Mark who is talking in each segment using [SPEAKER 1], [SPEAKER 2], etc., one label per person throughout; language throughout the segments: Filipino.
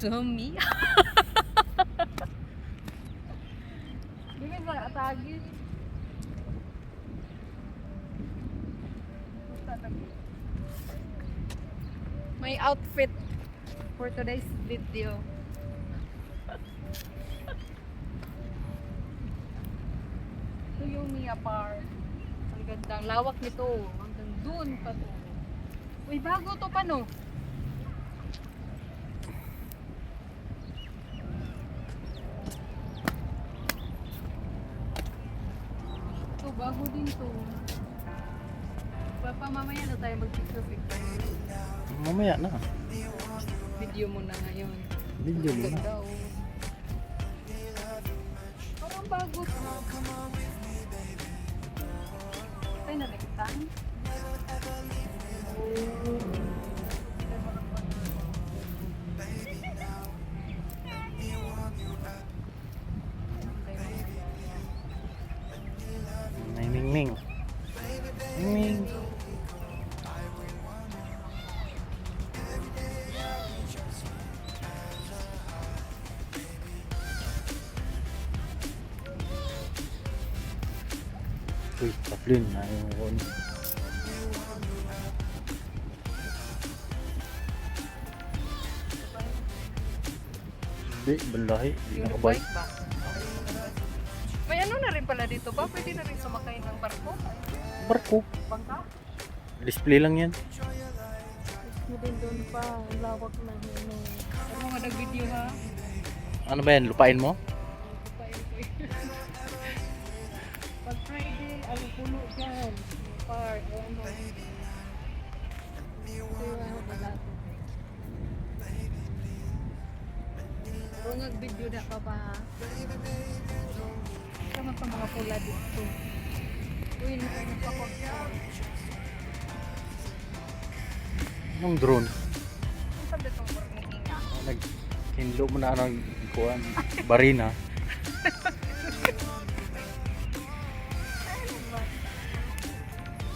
[SPEAKER 1] Dumi. Dumi sa atagi. My outfit for today's video. Ito yung Mia Park. Ang gandang lawak nito. Hanggang dun pa to. Uy, bago to pa no? Ito, bago din to. Papa, mamaya na tayo mag-picture-picture.
[SPEAKER 2] Mamaya na.
[SPEAKER 1] Video mo na ngayon.
[SPEAKER 2] Video mo na.
[SPEAKER 1] Ganda, oh. Parang bago to. Tayo na nakitaan.
[SPEAKER 2] May mingming. Mingming. Uy, taplin na yung kon. Hindi, bandahi. Hindi
[SPEAKER 1] Yung
[SPEAKER 2] nakabay.
[SPEAKER 1] bike ba? May ano na rin pala dito ba? Pwede na rin sumakay ng barko?
[SPEAKER 2] Barko.
[SPEAKER 1] Bangka?
[SPEAKER 2] Display lang yan.
[SPEAKER 1] Mo din doon pa. Ang lawak na yun. Ano nga nag-video ha?
[SPEAKER 2] Ano ba yan? Lupain mo?
[SPEAKER 1] Pag Friday, ang puno dyan. Park, o ano. Kaya wala to. Kung nag-video na pa ba ha? Kama pa mga pula dito. Uy, nagpapakot ka.
[SPEAKER 2] Anong drone?
[SPEAKER 1] Ang sabi itong burnihinga.
[SPEAKER 2] Nag-hinlo mo na ng kuhan. Barina.
[SPEAKER 1] Ano ba?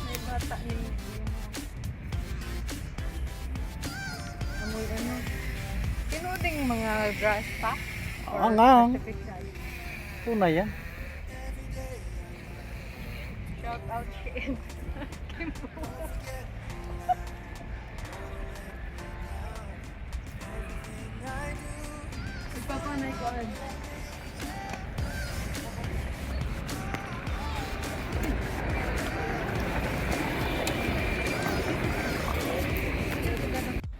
[SPEAKER 1] May bata ni amoy ano? Pinuding mga grass pa?
[SPEAKER 2] Ah, nga. Tunay yan.
[SPEAKER 1] Shout out Shin. Ipapanay ko rin.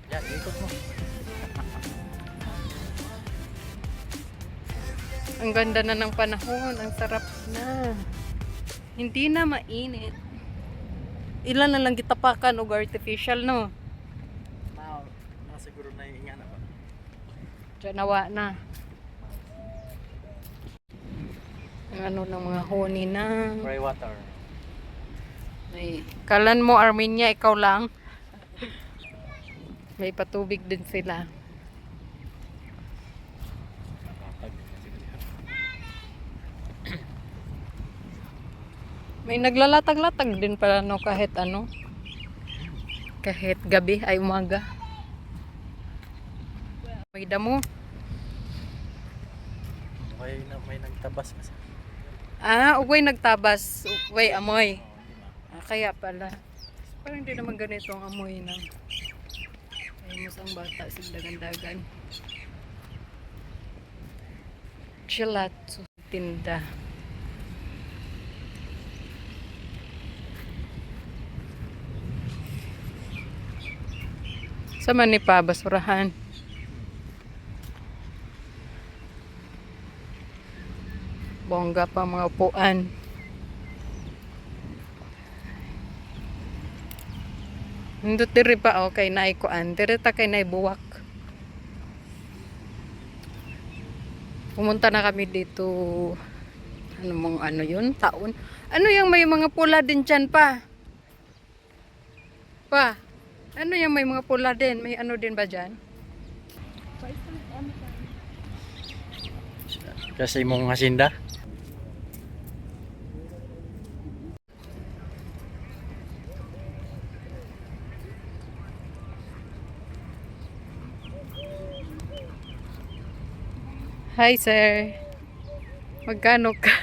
[SPEAKER 2] Yan, ikot mo.
[SPEAKER 1] Ang ganda na ng panahon, ang sarap na. Hindi na mainit. Ilan na lang gitapakan og artificial no.
[SPEAKER 2] Siguro na yung ingana ba?
[SPEAKER 1] Diyan nawa na. Ang ano ng mga honi na.
[SPEAKER 2] Gray water.
[SPEAKER 1] Ay, kalan mo Armenia, ikaw lang. May patubig din sila. May naglalatag-latag din pala no kahit ano. Kahit gabi ay umaga. May damo.
[SPEAKER 2] May nagtabas kasi.
[SPEAKER 1] Ah, ugay nagtabas. Ugay amoy. Ah, kaya pala. Parang hindi naman ganito ang amoy ng ay musang bata sa dagan-dagan. Gelato tinda. Sa man ni pa basurahan. Bongga pa mga upuan. Hindi tiri pa okay na ikuan. Tiri ta kay naibuwak. Pumunta na kami dito. Ano mong ano yun? Taon. Ano yung may mga pula din dyan pa? Pa? Ano yung may mga pula din? May ano din ba dyan?
[SPEAKER 2] Kasi mong hasinda.
[SPEAKER 1] Hi, sir. Magkano ka?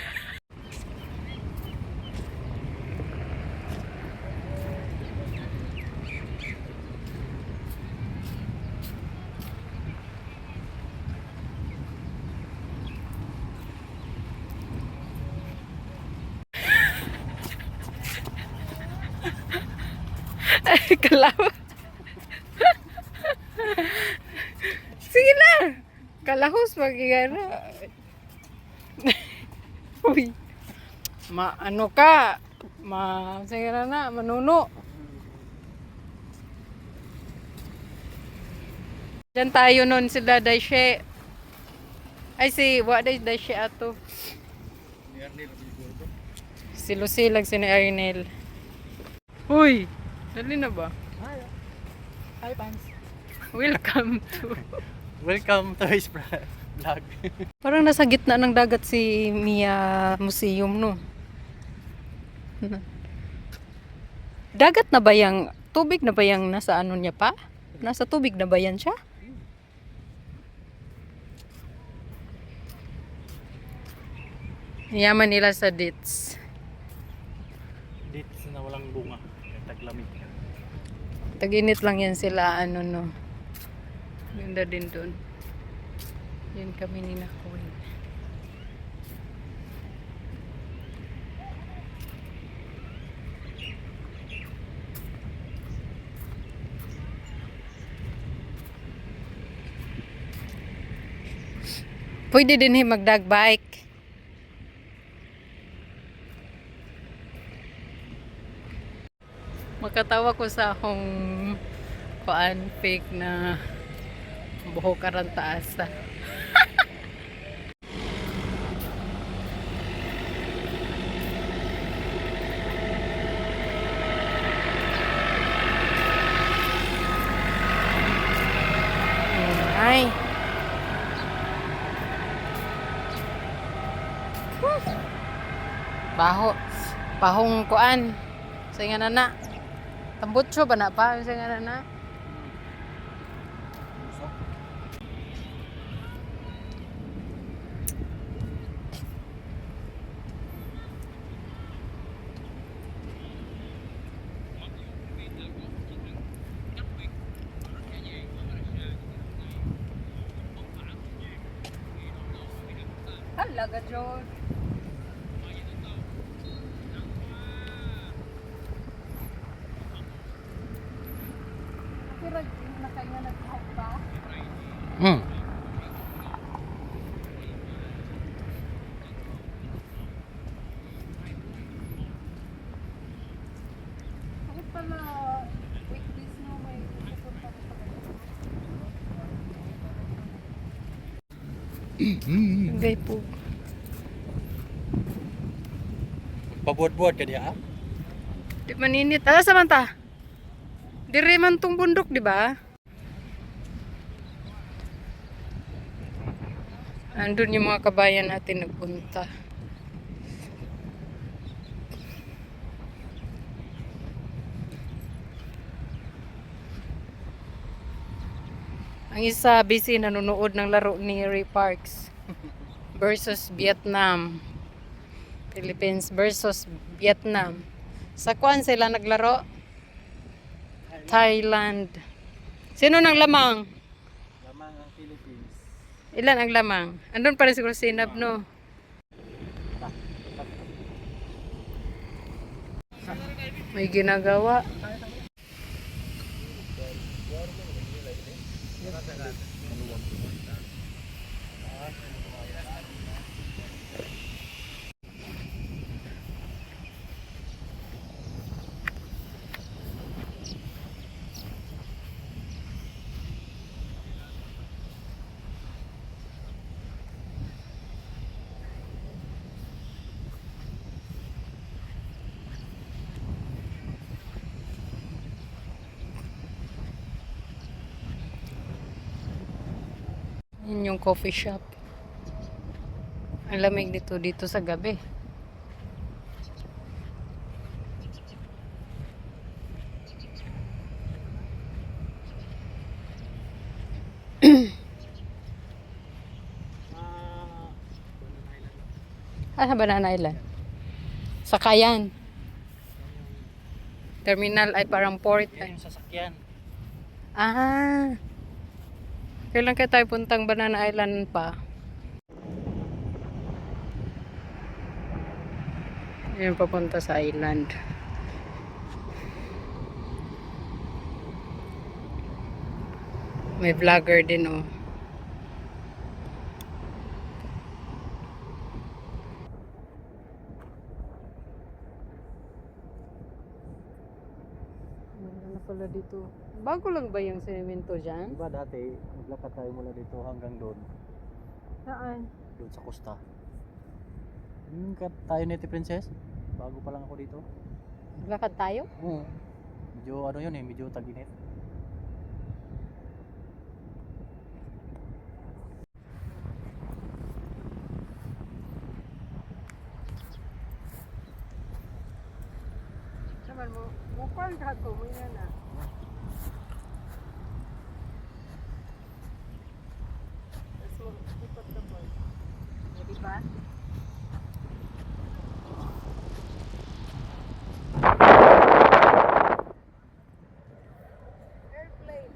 [SPEAKER 1] Ay, kalawa. Sige na. Kalahos magigana. Uy. Ano ka? Sige na, manuno. Diyan tayo nun sila Daishe. Ay si Daishe ato. Si Lucy lang si ni Arnel. Uy, dali na ba?
[SPEAKER 2] Hi, Pans.
[SPEAKER 1] Welcome to.
[SPEAKER 2] Welcome to his vlog.
[SPEAKER 1] Parang nasa gitna ng dagat si Mia Museum, no? Dagat na ba yang, tubig na ba yang nasa ano niya pa? Nasa tubig na ba yan siya? Yaman nila sa dates.
[SPEAKER 2] Dito na walang bunga. Taglamig.
[SPEAKER 1] Tag-init lang yan sila, ano no. Ganda din doon. Yan kami ni Nakoy. Pwede din mag-dog bike. Makatawa ko sa akong fake na buhok karang taasa. Ay. Pahong kuan. Sa nga na. Tambutso ba na pa? Sa nga na. Halaga, George. Pero nakainga nag-hawk pa? Bakit pala weekdays no may pupunta ko sa Gay po.
[SPEAKER 2] Pabuhat-buhat ka diya, ah?
[SPEAKER 1] Di maninit. Ala samanta. Dire man tong bundok, di ba? Andun yung mga kabayan natin nagpunta. Ang isa busy nanonood ng laro ni Ray Parks versus Vietnam. Philippines versus Vietnam. Sa kuan sila naglaro? Thailand. Sino nang lamang?
[SPEAKER 2] Lamang ang Philippines.
[SPEAKER 1] Ilan ang lamang? Andun pa rin siguro si Nab, no? May ginagawa. Yun yung coffee shop. Ang lamig dito sa gabi. Ah, sa Banana Island. Sakayan. Terminal ay parang port.
[SPEAKER 2] Yan yung sasakyan.
[SPEAKER 1] Ah. Kailan kaya tayo puntang Banana Island pa? Ayun, papunta sa island. May vlogger din, oh. Ganda na pala dito. Bago lang ba yung semento dyan?
[SPEAKER 2] Diba dati, naglakad tayo mula dito hanggang doon.
[SPEAKER 1] Saan?
[SPEAKER 2] Doon sa Costa. Tayo Neti Princess. Bago pa lang ako dito.
[SPEAKER 1] Lakad tayo?
[SPEAKER 2] Oo. Medyo ano yun eh, medyo taginit.
[SPEAKER 1] Saman mo, mukhaan ka ko, may na. So, ikot na po. Diba? Airplane.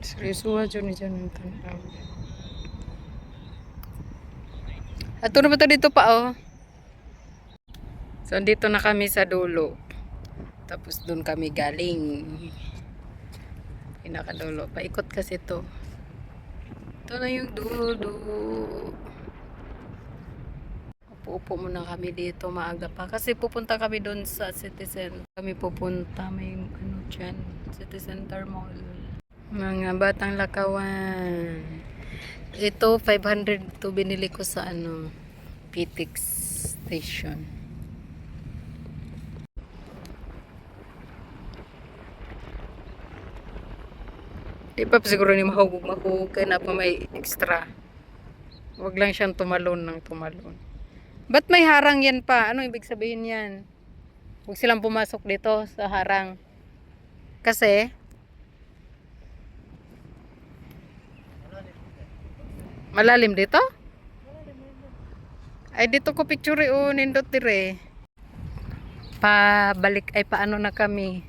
[SPEAKER 1] Seryoso dyan ni dyan ang tanaw. Ato na ba ito dito pa, oh? So, dito na kami sa dulo. Tapos doon kami galing. Pinakadulo. Paikot kasi to. Ito na yung dulo. Upo-upo muna kami dito maaga pa. Kasi pupunta kami doon sa City Center. Kami pupunta. May ano dyan. City Center Mall. Mga batang lakawan. Ito 500 to binili ko sa ano PTX station. Di pa siguro ni mahugog kaya na pa may extra. Wag lang siyang tumalon ng tumalon. Ba't may harang yan pa? Ano ibig sabihin yan? Huwag silang pumasok dito sa harang. Kasi malalim dito? Ay dito ko picture o nindot dire. Pabalik ay paano na kami?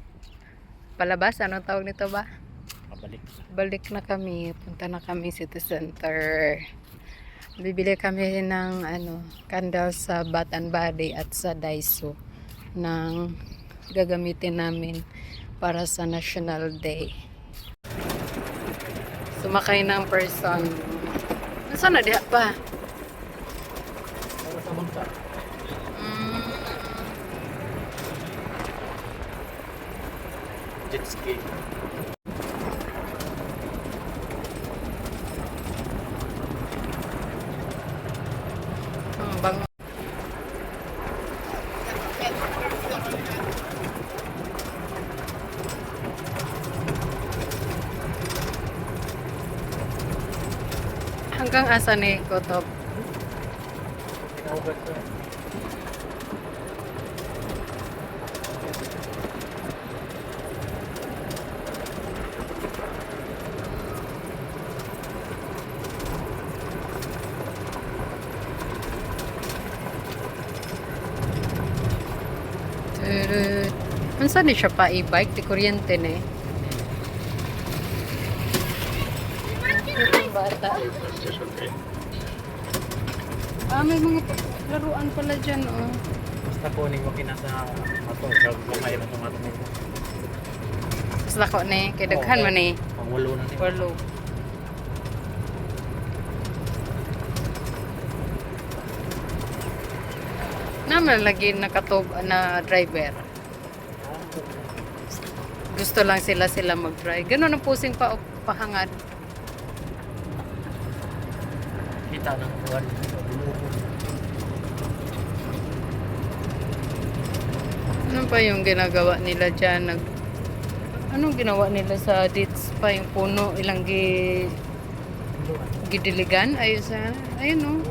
[SPEAKER 1] Palabas ano tawag nito ba?
[SPEAKER 2] Pabalik.
[SPEAKER 1] Balik na kami, punta na kami City Center. Bibili kami ng ano, candle sa Bath and Body at sa Daiso ng gagamitin namin para sa National Day. Sumakay ng person. Nasaan na diha pa?
[SPEAKER 2] Para sa bangka. Jet ski.
[SPEAKER 1] Ang bango. Hanggang asa ni Kotob?
[SPEAKER 2] Pinaugat ko.
[SPEAKER 1] Unsa ni siya pa e-bike? Di kuryente ni. Bata. Ah, may mga laruan pala dyan, oh.
[SPEAKER 2] Basta kunin mo kinasa mato. Gamay na tomato nito.
[SPEAKER 1] Mas lako ni. Kay daghan man ni.
[SPEAKER 2] Pangulo na siya.
[SPEAKER 1] Walo. Naman lagi nakatob na driver. Gusto lang sila mag-drive. Ganun ang pusing pa pahangad.
[SPEAKER 2] Kita ng buwan.
[SPEAKER 1] Ano pa yung ginagawa nila dyan? Anong ginawa nila sa dates pa yung puno? Ilang gidiligan? Ayun sa... Ayun o.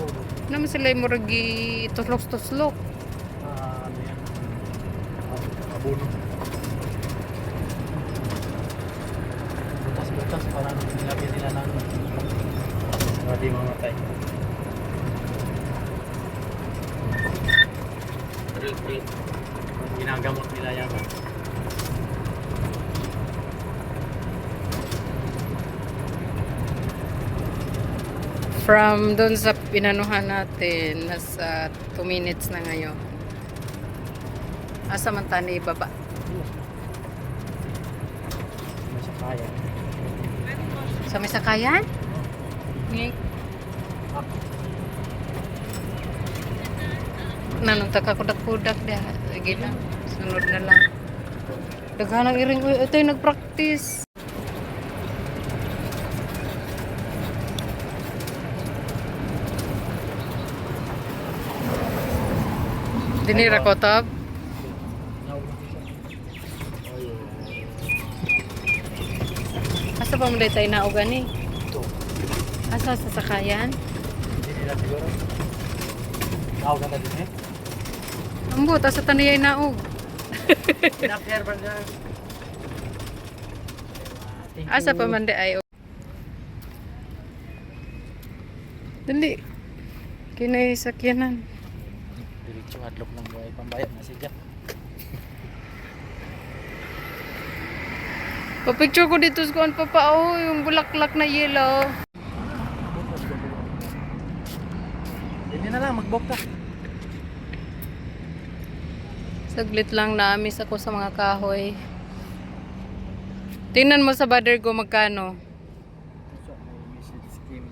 [SPEAKER 1] Naman sila yung murag tuslok-tuslok.
[SPEAKER 2] Ano yan? Abono. Butas-butas para nilagyan nila ng para di mamatay. Drill. Ginagamot nila yan.
[SPEAKER 1] From doon sa pinanuhan natin, nasa 2 minutes na ngayon. Asa man tani baba?
[SPEAKER 2] May sakaya.
[SPEAKER 1] Sa may sakayan? Ngik. Nanong kudak-kudak dia. Sige lang. Sunod na lang. Daghanang iring. Uy, ito yung nag-practice. Dinira ko tab. Asa pa mo tayo naugan ni?
[SPEAKER 2] Ito.
[SPEAKER 1] Asa sa sakayan?
[SPEAKER 2] Hindi nila siguro. Tawag na din eh.
[SPEAKER 1] Ambot, asa taniyay naog.
[SPEAKER 2] Pinapir ba na?
[SPEAKER 1] Asa pa man di ay. Dali. Kinay sakyanan.
[SPEAKER 2] Diretso hadlok ng buhay pambayad na siya.
[SPEAKER 1] Pa-picture ko dito sa kuan papa, oh, yung bulaklak na yellow.
[SPEAKER 2] Hindi na lang mag-book ka.
[SPEAKER 1] Saglit lang na-miss ako sa mga kahoy. Tingnan mo sa brother ko magkano.
[SPEAKER 2] So, may message scheme.